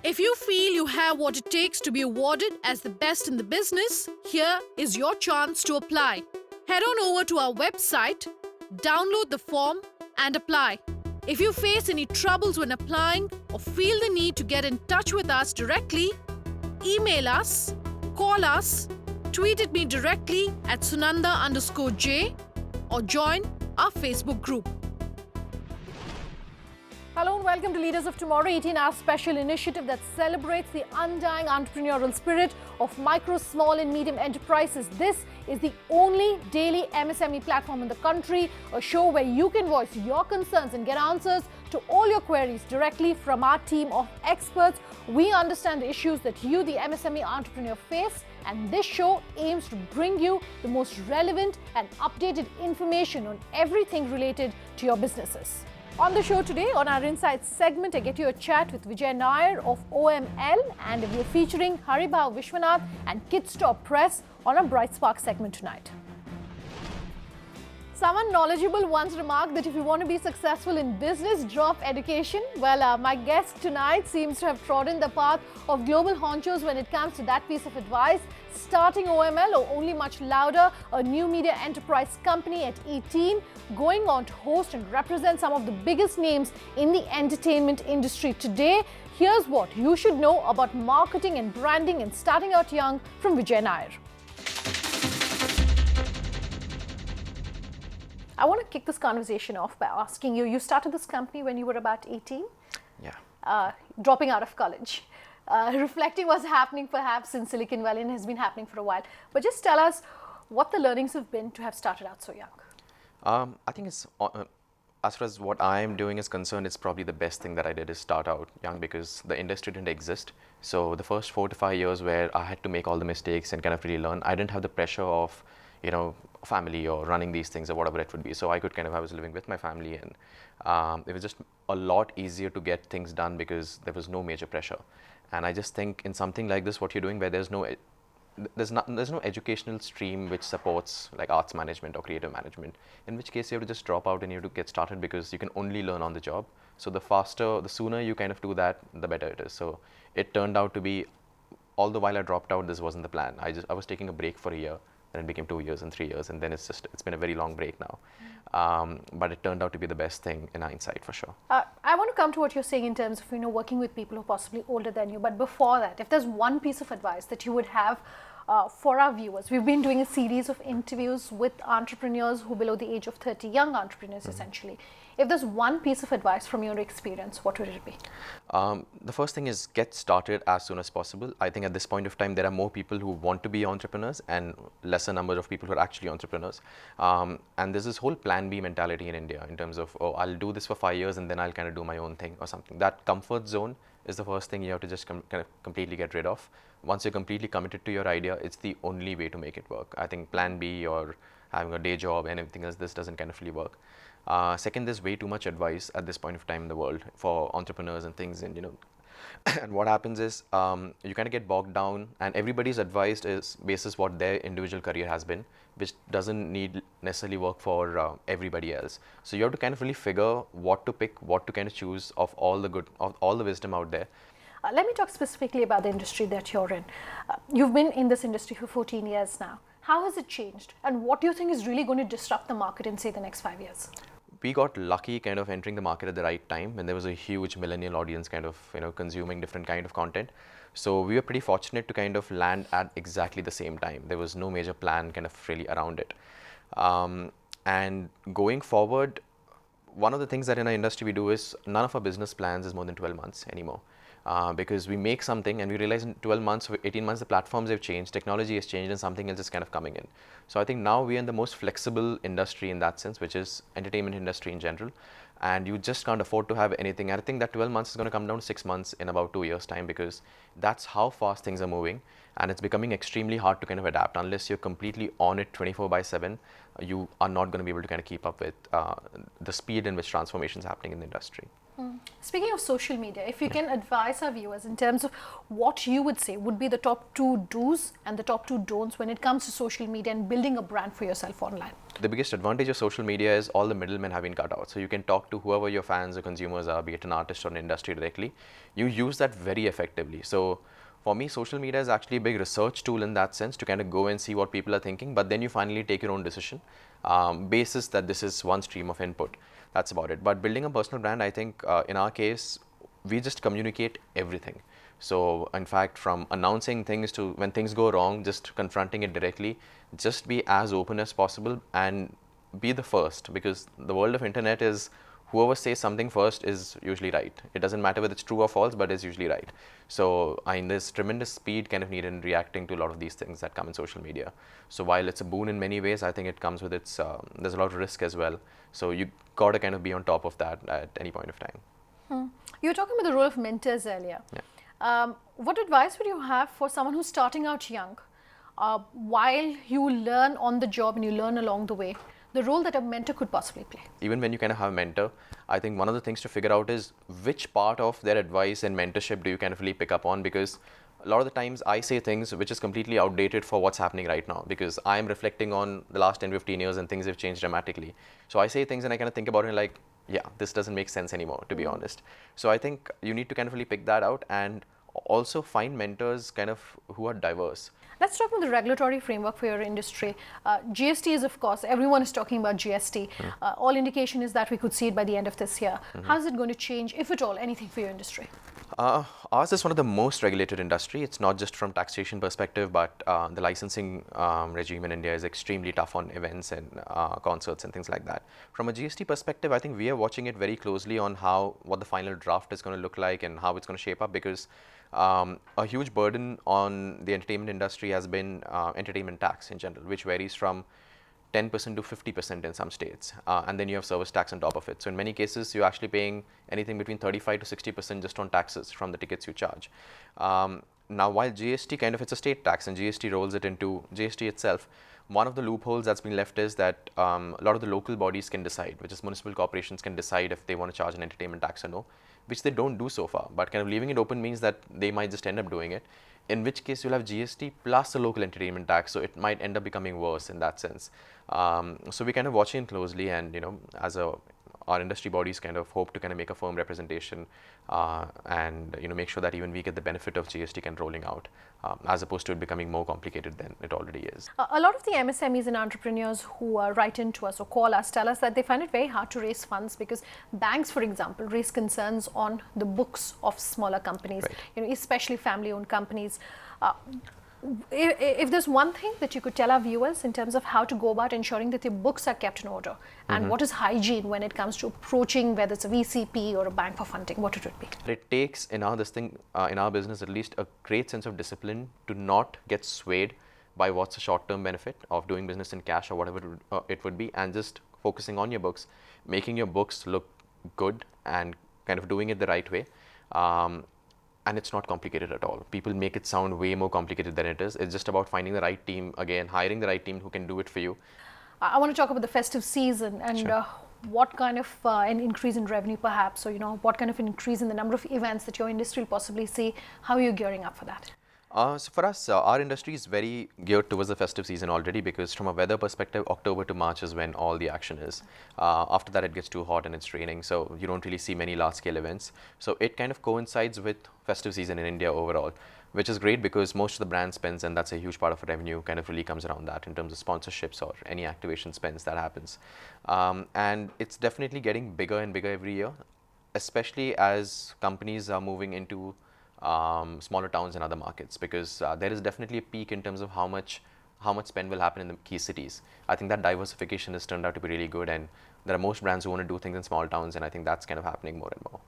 If you feel you have what it takes to be awarded as the best in the business, here is your chance to apply. Head on over to our website, download the form and apply. If you face any troubles when applying or feel the need to get in touch with us directly, email us, call us, tweet at me directly at Sunanda_J or join our Facebook group. Hello and welcome to Leaders of Tomorrow, 18-hour special initiative that celebrates the undying entrepreneurial spirit of micro, small and medium enterprises. This is the only daily MSME platform in the country, a show where you can voice your concerns and get answers to all your queries directly from our team of experts. We understand the issues that you, the MSME entrepreneur, face, and this show aims to bring you the most relevant and updated information on everything related to your businesses. On the show today, on our Insights segment, I get you a chat with Vijay Nair of OML, and we're featuring Haribhav Vishwanath and Kidstop Press on our Bright Spark segment tonight. Someone knowledgeable once remarked that if you want to be successful in business, drop education. Well, my guest tonight seems to have trodden the path of global honchos when it comes to that piece of advice. Starting OML, or Only Much Louder, a new media enterprise company at 18, going on to host and represent some of the biggest names in the entertainment industry today. Here's what you should know about marketing and branding and starting out young from Vijay Nair. I want to kick this conversation off by asking you, you started this company when you were about 18? Yeah. Dropping out of college. Reflecting what's happening perhaps in Silicon Valley and has been happening for a while. But just tell us what the learnings have been to have started out so young. I think it's, as far as what I'm doing is concerned, it's probably the best thing that I did is start out young because the industry didn't exist. So the first 4 to 5 years where I had to make all the mistakes and kind of really learn, I didn't have the pressure of, family or running these things or whatever it would be. So I could I was living with my family, and it was just a lot easier to get things done because there was no major pressure. And I just think in something like this, what you're doing where there's no educational stream which supports like arts management or creative management, in which case you have to just drop out and you have to get started because you can only learn on the job. So the sooner you kind of do that, the better it is. So it turned out to be, all the while I dropped out, this wasn't the plan. I was taking a break for a year, then it became 2 years and 3 years, and then it's been a very long break now. But it turned out to be the best thing in hindsight for sure. I want to come to what you're saying in terms of working with people who are possibly older than you. But before that, if there's one piece of advice that you would have for our viewers, we've been doing a series of interviews with entrepreneurs who are below the age of 30, young entrepreneurs essentially. If there's one piece of advice from your experience, what would it be? The first thing is get started as soon as possible. I think at this point of time, there are more people who want to be entrepreneurs and lesser number of people who are actually entrepreneurs. And there's this whole plan B mentality in India in terms of, oh, I'll do this for 5 years and then I'll kind of do my own thing or something. That comfort zone is the first thing you have to just kind of completely get rid of. Once you're completely committed to your idea, it's the only way to make it work. I think plan B or having a day job and everything else, this doesn't kind of really work. Second, there's way too much advice at this point of time in the world for entrepreneurs and things, and and what happens is you kind of get bogged down, and everybody's advice is basis what their individual career has been, which doesn't need necessarily work for everybody else. So you have to kind of really figure what to pick, what to kind of choose of all the wisdom out there. Let me talk specifically about the industry that you're in. You've been in this industry for 14 years now. How has it changed? And what do you think is really going to disrupt the market in, say, the next 5 years? We got lucky kind of entering the market at the right time when there was a huge millennial audience kind of, consuming different kind of content. So we were pretty fortunate to kind of land at exactly the same time. There was no major plan kind of really around it. And going forward, one of the things that in our industry we do is none of our business plans is more than 12 months anymore. Because we make something and we realize in 12 months or 18 months the platforms have changed, technology has changed, and something else is kind of coming in. So I think now we are in the most flexible industry in that sense, which is entertainment industry in general, and you just can't afford to have anything. And I think that 12 months is going to come down to 6 months in about 2 years time, because that's how fast things are moving, and it's becoming extremely hard to kind of adapt. Unless you're completely on it 24/7, you are not going to be able to kind of keep up with the speed in which transformation is happening in the industry. Speaking of social media, if you can advise our viewers in terms of what you would say would be the top 2 do's and the top 2 don'ts when it comes to social media and building a brand for yourself online. The biggest advantage of social media is all the middlemen have been cut out. So you can talk to whoever your fans or consumers are, be it an artist or an industry directly. You use that very effectively. So for me, social media is actually a big research tool in that sense to kind of go and see what people are thinking, but then you finally take your own decision, basis that this is one stream of input. That's about it. But building a personal brand, I think in our case, we just communicate everything. So in fact, from announcing things to when things go wrong, just confronting it directly, just be as open as possible and be the first, because the world of internet is whoever says something first is usually right. It doesn't matter whether it's true or false, but it's usually right. So there's tremendous speed kind of needed in reacting to a lot of these things that come in social media. So while it's a boon in many ways, I think it comes with its, there's a lot of risk as well. So you got to kind of be on top of that at any point of time. You were talking about the role of mentors earlier. Yeah. What advice would you have for someone who's starting out young, while you learn on the job and you learn along the way, the role that a mentor could possibly play? Even when you kind of have a mentor, I think one of the things to figure out is which part of their advice and mentorship do you kind of really pick up on, because a lot of the times I say things which is completely outdated for what's happening right now, because I'm reflecting on the last 10-15 years and things have changed dramatically. So I say things and I kind of think about it like, yeah, this doesn't make sense anymore, to be honest. So I think you need to kind of really pick that out and also find mentors kind of who are diverse. Let's talk about the regulatory framework for your industry. GST is, of course, everyone is talking about GST. All indication is that we could see it by the end of this year. How is it going to change, if at all, anything for your industry? Ours is one of the most regulated industry. It's not just from taxation perspective, but the licensing regime in India is extremely tough on events and concerts and things like that. From a GST perspective, I think we are watching it very closely on what the final draft is going to look like and how it's going to shape up, because a huge burden on the entertainment industry has been entertainment tax in general, which varies from 10% to 50% in some states, and then you have service tax on top of it. So in many cases, you're actually paying anything between 35 to 60% just on taxes from the tickets you charge. Now, while GST kind of, it's a state tax and GST rolls it into GST itself, one of the loopholes that's been left is that a lot of the local bodies can decide, which is municipal corporations can decide if they want to charge an entertainment tax or no, which they don't do so far. But kind of leaving it open means that they might just end up doing it, in which case you'll have GST plus a local entertainment tax, so it might end up becoming worse in that sense. So we kind of watching it closely, and as our industry bodies kind of hope to kind of make a firm representation and make sure that even we get the benefit of GST kind of rolling out, as opposed to it becoming more complicated than it already is. A lot of the MSMEs and entrepreneurs who write into us or call us tell us that they find it very hard to raise funds because banks, for example, raise concerns on the books of smaller companies, right. Especially family-owned companies. If there's one thing that you could tell our viewers in terms of how to go about ensuring that their books are kept in order, and what is hygiene when it comes to approaching whether it's a VCP or a bank for funding, what would it be? It takes in our business at least a great sense of discipline to not get swayed by what's a short-term benefit of doing business in cash or whatever it would be, and just focusing on your books, making your books look good and kind of doing it the right way. And it's not complicated at all. People make it sound way more complicated than it is. It's just about finding the right team, again, hiring the right team who can do it for you. I want to talk about the festive season and Sure. What kind of an increase in revenue perhaps, or what kind of an increase in the number of events that your industry will possibly see. How are you gearing up for that? So for us, our industry is very geared towards the festive season already, because from a weather perspective, October to March is when all the action is. After that, it gets too hot and it's raining, so you don't really see many large-scale events. So it kind of coincides with festive season in India overall, which is great because most of the brand spends, and that's a huge part of our revenue, kind of really comes around that in terms of sponsorships or any activation spends that happens. And it's definitely getting bigger and bigger every year, especially as companies are moving into smaller towns and other markets, because there is definitely a peak in terms of how much spend will happen in the key cities. I think that diversification has turned out to be really good, and there are most brands who want to do things in small towns, and I think that's kind of happening more and more.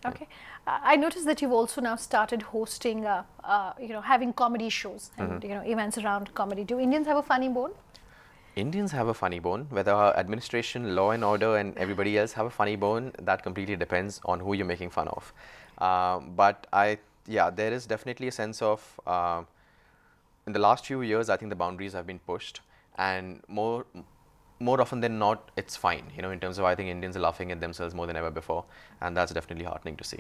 Okay. I noticed that you've also now started hosting, having comedy shows and events around comedy. Do Indians have a funny bone? Indians have a funny bone. Whether our administration, law and order, and everybody else have a funny bone, that completely depends on who you're making fun of. But there is definitely a sense of, in the last few years, I think the boundaries have been pushed, and more more often than not, it's fine. In terms of, I think Indians are laughing at themselves more than ever before, and that's definitely heartening to see.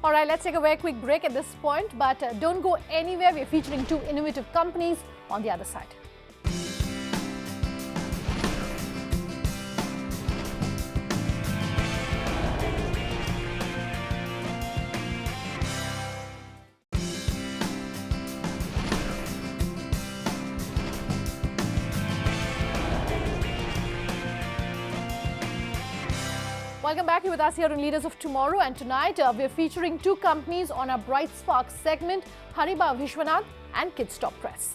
All right, let's take a very quick break at this point, but don't go anywhere. We're featuring two innovative companies on the other side. Welcome back. You're with us here on Leaders of Tomorrow, and tonight we're featuring two companies on our Bright Spark segment, Haribha Vishwanath and Kidstop Press.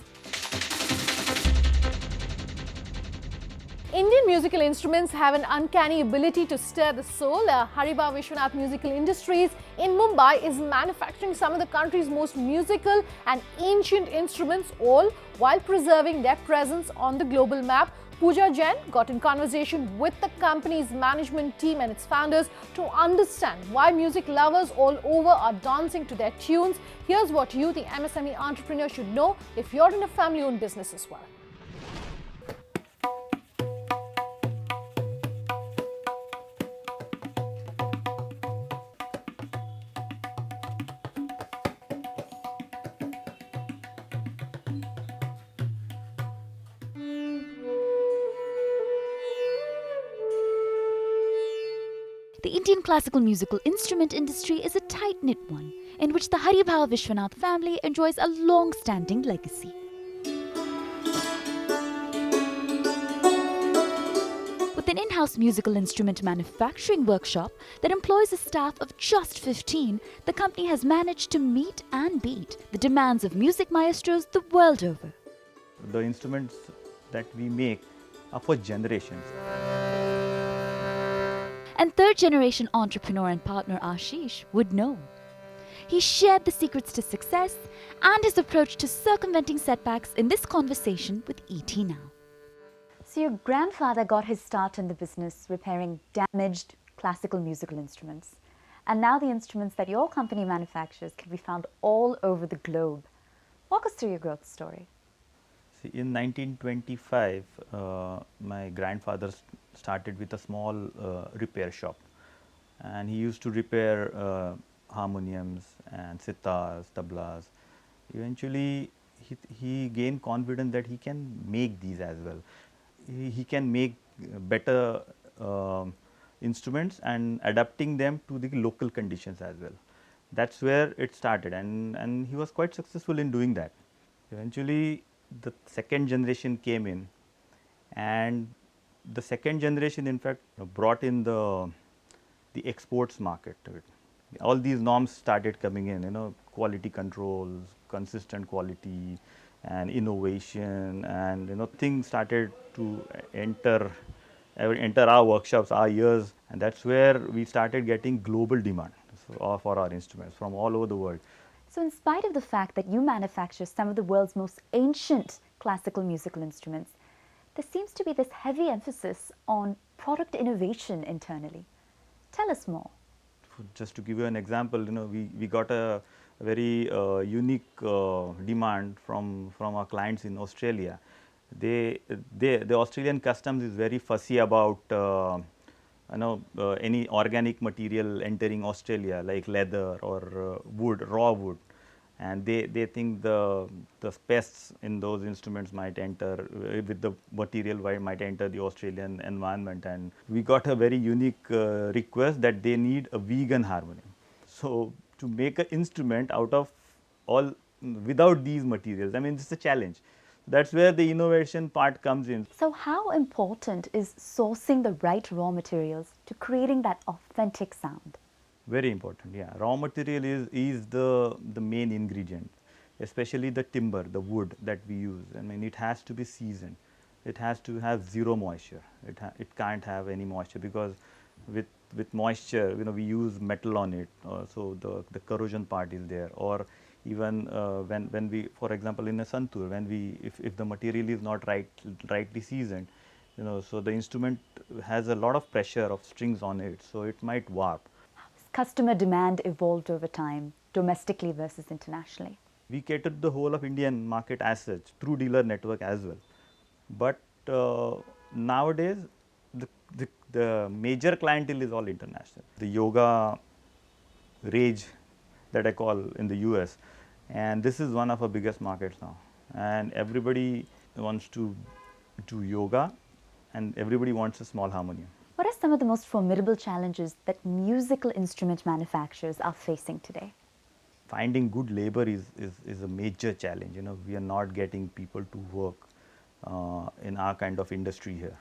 Indian musical instruments have an uncanny ability to stir the soul. Haribha Vishwanath Musical Industries in Mumbai is manufacturing some of the country's most musical and ancient instruments, all while preserving their presence on the global map. Pooja Jain got in conversation with the company's management team and its founders to understand why music lovers all over are dancing to their tunes. Here's what you, the MSME entrepreneur, should know if you're in a family-owned business as well. The Indian classical musical instrument industry is a tight-knit one, in which the Haribha Vishwanath family enjoys a long-standing legacy. With an in-house musical instrument manufacturing workshop that employs a staff of just 15, the company has managed to meet and beat the demands of music maestros the world over. The instruments that we make are for generations. And third-generation entrepreneur and partner Ashish would know. He shared the secrets to success and his approach to circumventing setbacks in this conversation with ET Now. So your grandfather got his start in the business repairing damaged classical musical instruments. And now the instruments that your company manufactures can be found all over the globe. Walk us through your growth story. See, in 1925, my grandfather started with a small repair shop, and he used to repair harmoniums and sitars, tablas. Eventually, he gained confidence that he can make these as well. He can make better instruments and adapting them to the local conditions as well. That's where it started, and he was quite successful in doing that. Eventually, the second generation came in, and the second generation in fact brought in the exports market to it. All these norms started coming in, quality controls, consistent quality and innovation, and things started to enter our workshops, our ears, and that's where we started getting global demand for our instruments from all over the world. So in spite of the fact that you manufacture some of the world's most ancient classical musical instruments, there seems to be this heavy emphasis on product innovation internally. Tell us more. Just to give you an example, we got a very unique demand from our clients in Australia. The Australian customs is very fussy about any organic material entering Australia like leather or wood, raw wood, and they think the pests in those instruments might enter with the material might enter the Australian environment, and we got a very unique request that they need a vegan harmonium. So to make an instrument out of all without these materials, I mean, it's a challenge. That's where the innovation part comes in. So how important is sourcing the right raw materials to creating that authentic sound? Very important, yeah. Raw material is the main ingredient, especially the timber, the wood that we use. I mean, it has to be seasoned. It has to have zero moisture. It can't have any moisture, because with moisture, we use metal on it, so the corrosion part is there. Or even when we, for example, in a santur, if the material is not rightly seasoned, so the instrument has a lot of pressure of strings on it, so it might warp. How has customer demand evolved over time, domestically versus internationally? We cater to the whole of Indian market as such through dealer network as well. But nowadays the major clientele is all international. The yoga rage that I call in the US, and this is one of our biggest markets now, and everybody wants to do yoga and everybody wants a small harmonium. What are some of the most formidable challenges that musical instrument manufacturers are facing today? Finding good labor is a major challenge. You know, we are not getting people to work in our kind of industry here.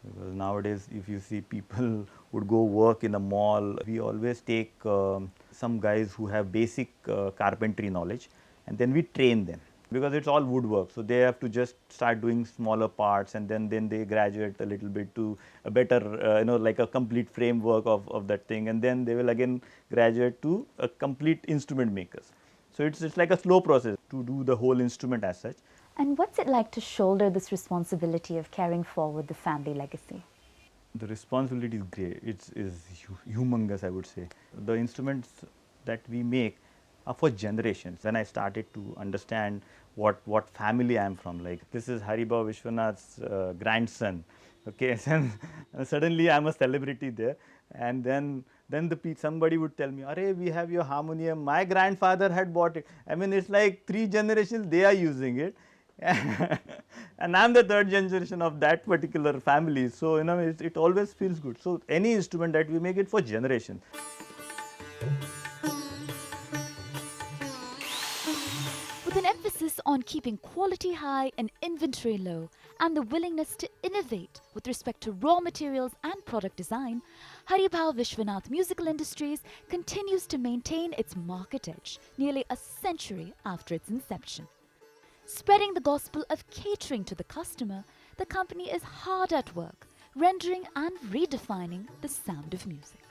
Because nowadays, if you see people would go work in a mall, we always take some guys who have basic carpentry knowledge, and then we train them, because it's all woodwork. So they have to just start doing smaller parts, and then they graduate a little bit to a better, like a complete framework of that thing, and then they will again graduate to a complete instrument makers. So it's like a slow process to do the whole instrument as such. And what's it like to shoulder this responsibility of carrying forward the family legacy? The responsibility is great. It's humongous, I would say. The instruments that we make are for generations. When I started to understand what family I am from, like this is Haribha Vishwanath's grandson, okay, and suddenly I am a celebrity there, and then somebody would tell me, "Arey, we have your harmonium. My grandfather had bought it." I mean, it's like 3 generations they are using it. And I am the 3rd generation of that particular family, so it always feels good. So any instrument that we make it for generations. With an emphasis on keeping quality high and inventory low, and the willingness to innovate with respect to raw materials and product design, Haribha Vishwanath Musical Industries continues to maintain its market edge nearly a century after its inception. Spreading the gospel of catering to the customer, the company is hard at work, rendering and redefining the sound of music.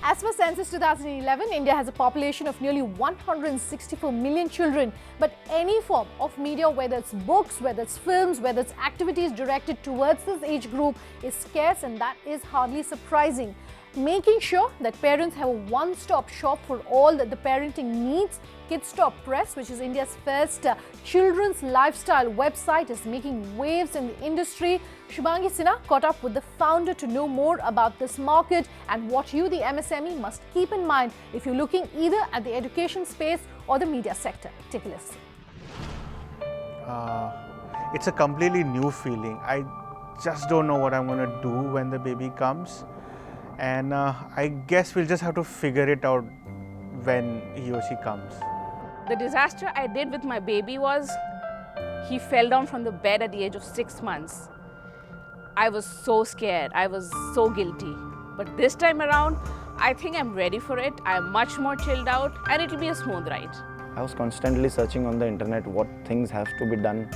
As per Census 2011, India has a population of nearly 164 million children. But any form of media, whether it's books, whether it's films, whether it's activities directed towards this age group, is scarce, and that is hardly surprising. Making sure that parents have a one-stop shop for all that the parenting needs, Kidstop Press, which is India's first children's lifestyle website, is making waves in the industry. Shubhangi Sinha caught up with the founder to know more about this market and what you, the MSME, must keep in mind if you're looking either at the education space or the media sector. Take a listen. It's a completely new feeling. I just don't know what I'm going to do when the baby comes. And I guess we'll just have to figure it out when he or she comes. The disaster I did with my baby was he fell down from the bed at the age of 6 months. I was so scared. I was so guilty. But this time around, I think I'm ready for it. I'm much more chilled out, and it'll be a smooth ride. I was constantly searching on the internet what things have to be done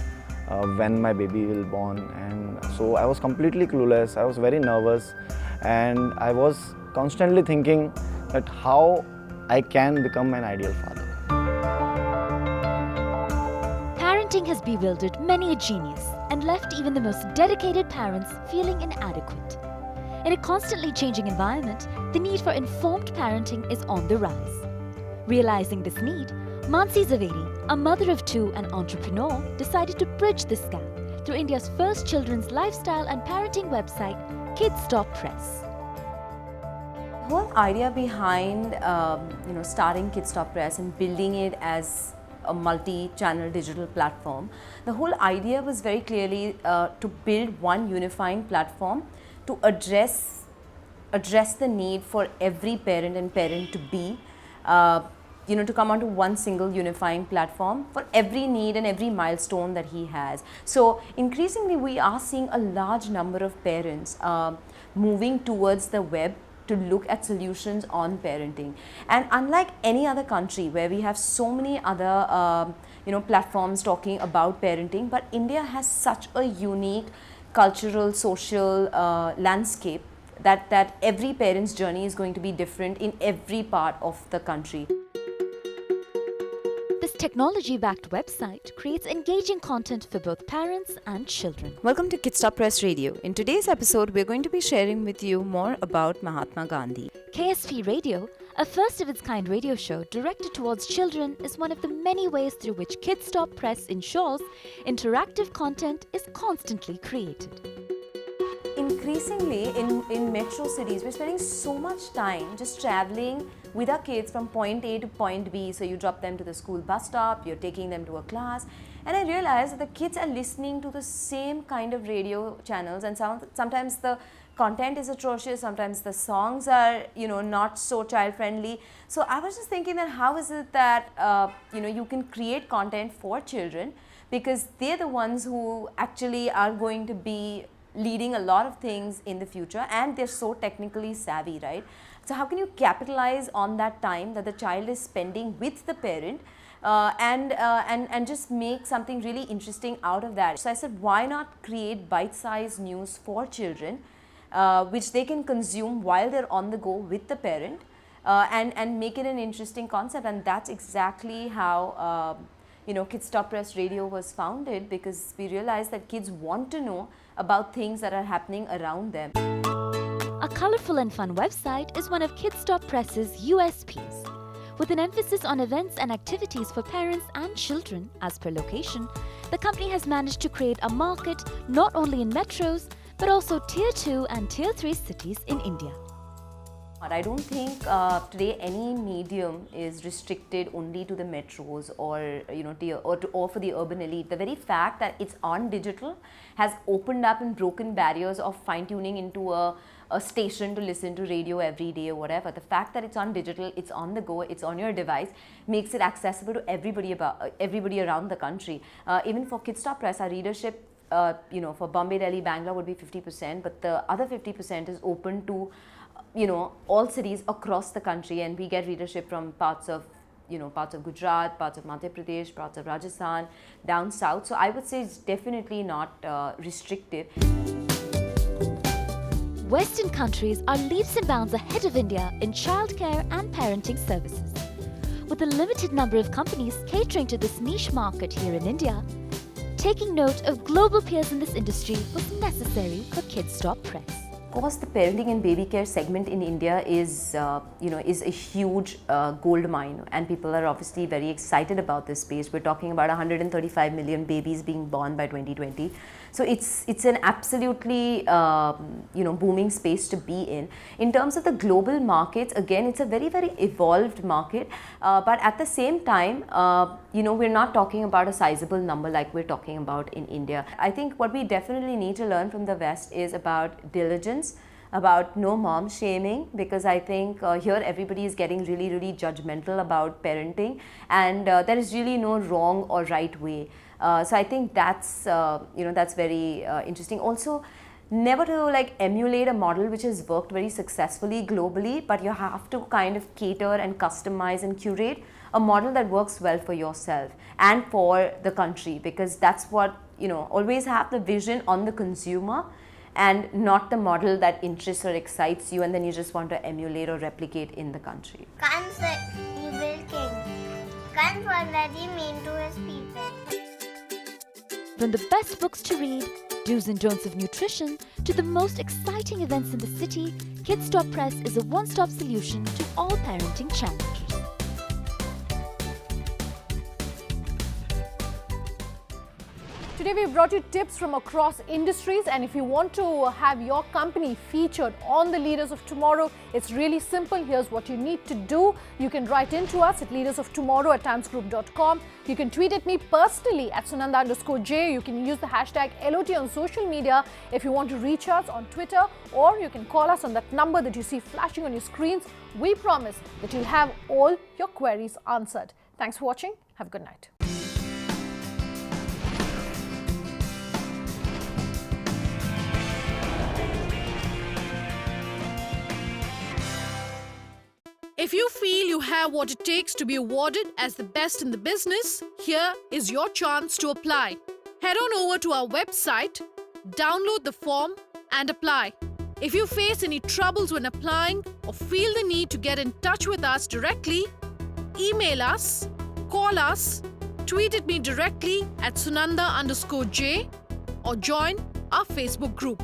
when my baby will born, and so I was completely clueless. I was very nervous, and I was constantly thinking that how I can become an ideal father. Parenting has bewildered many a genius and left even the most dedicated parents feeling inadequate. In a constantly changing environment, the need for informed parenting is on the rise. Realizing this need, Mansi Zaveri, a mother of 2 and entrepreneur, decided to bridge this gap through India's first children's lifestyle and parenting website, Kidstop Press. The whole idea behind starting Kidstop Press and building it as a multi-channel digital platform, the whole idea was very clearly to build one unifying platform to address the need for every parent and parent to be to come onto one single unifying platform for every need and every milestone that he has. So increasingly we are seeing a large number of parents moving towards the web to look at solutions on parenting. And unlike any other country where we have so many other platforms talking about parenting, but India has such a unique cultural, social landscape that every parent's journey is going to be different in every part of the country. This technology-backed website creates engaging content for both parents and children. Welcome to Kidstop Press Radio. In today's episode, we're going to be sharing with you more about Mahatma Gandhi. KSP Radio, A first-of-its-kind radio show directed towards children is one of the many ways through which Kids Stop Press ensures interactive content is constantly created. Increasingly in metro cities, we're spending so much time just traveling with our kids from point A to point B. So you drop them to the school bus stop, you're taking them to a class. And I realized that the kids are listening to the same kind of radio channels, and sometimes the content is atrocious, sometimes the songs are, not so child friendly. So I was just thinking that how is it that, you can create content for children, because they're the ones who actually are going to be leading a lot of things in the future, and they're so technically savvy, right? So how can you capitalize on that time that the child is spending with the parent and just make something really interesting out of that? So I said, why not create bite-sized news for children, which they can consume while they're on the go with the parent, and make it an interesting concept. And that's exactly how Kids Stop Press Radio was founded, because we realized that kids want to know about things that are happening around them. A colourful and fun website is one of Kids Stop Press's USPs. With an emphasis on events and activities for parents and children as per location, the company has managed to create a market not only in metros but also Tier 2 and Tier 3 cities in India. I don't think today any medium is restricted only to the metros or for the urban elite. The very fact that it's on digital has opened up and broken barriers of fine-tuning into a station to listen to radio every day or whatever. The fact that it's on digital, it's on the go, it's on your device, makes it accessible to everybody around the country. Even for Kids Stop Press, our readership for Bombay, Delhi, Bangalore would be 50%, but the other 50% is open to all cities across the country, and we get readership from parts of Gujarat, parts of Madhya Pradesh, parts of Rajasthan, down south. So I would say it's definitely not restrictive. Western countries are leaps and bounds ahead of India in childcare and parenting services. With a limited number of companies catering to this niche market here in India, taking note of global peers in this industry was necessary for Kids Stop Press. Of course, the parenting and baby care segment in India is a huge gold mine, and people are obviously very excited about this space. We're talking about 135 million babies being born by 2020. So it's an absolutely booming space to be in. In terms of the global markets, again, it's a very, very evolved market. But at the same time, we're not talking about a sizable number like we're talking about in India. I think what we definitely need to learn from the West is about diligence, about no mom shaming, because I think here everybody is getting really, really judgmental about parenting, and there is really no wrong or right way. So I think that's very interesting. Also, never to emulate a model which has worked very successfully globally, but you have to kind of cater and customize and curate a model that works well for yourself and for the country, because that's what, always have the vision on the consumer and not the model that interests or excites you and then you just want to emulate or replicate in the country. Kan's the evil king. Kan was very mean to his people. From the best books to read, do's and don'ts of nutrition, to the most exciting events in the city, Kids Stop Press is a one-stop solution to all parenting challenges. Today we brought you tips from across industries, and if you want to have your company featured on the Leaders of Tomorrow, it's really simple. Here's what you need to do. You can write into us at leadersoftomorrow@timesgroup.com. You can tweet at me personally at Sunanda_J. You can use the hashtag LOT on social media if you want to reach us on Twitter, or you can call us on that number that you see flashing on your screens. We promise that you'll have all your queries answered. Thanks for watching. Have a good night. If you feel you have what it takes to be awarded as the best in the business, here is your chance to apply. Head on over to our website, download the form and apply. If you face any troubles when applying or feel the need to get in touch with us directly, email us, call us, tweet at me directly at Sunanda_J or join our Facebook group.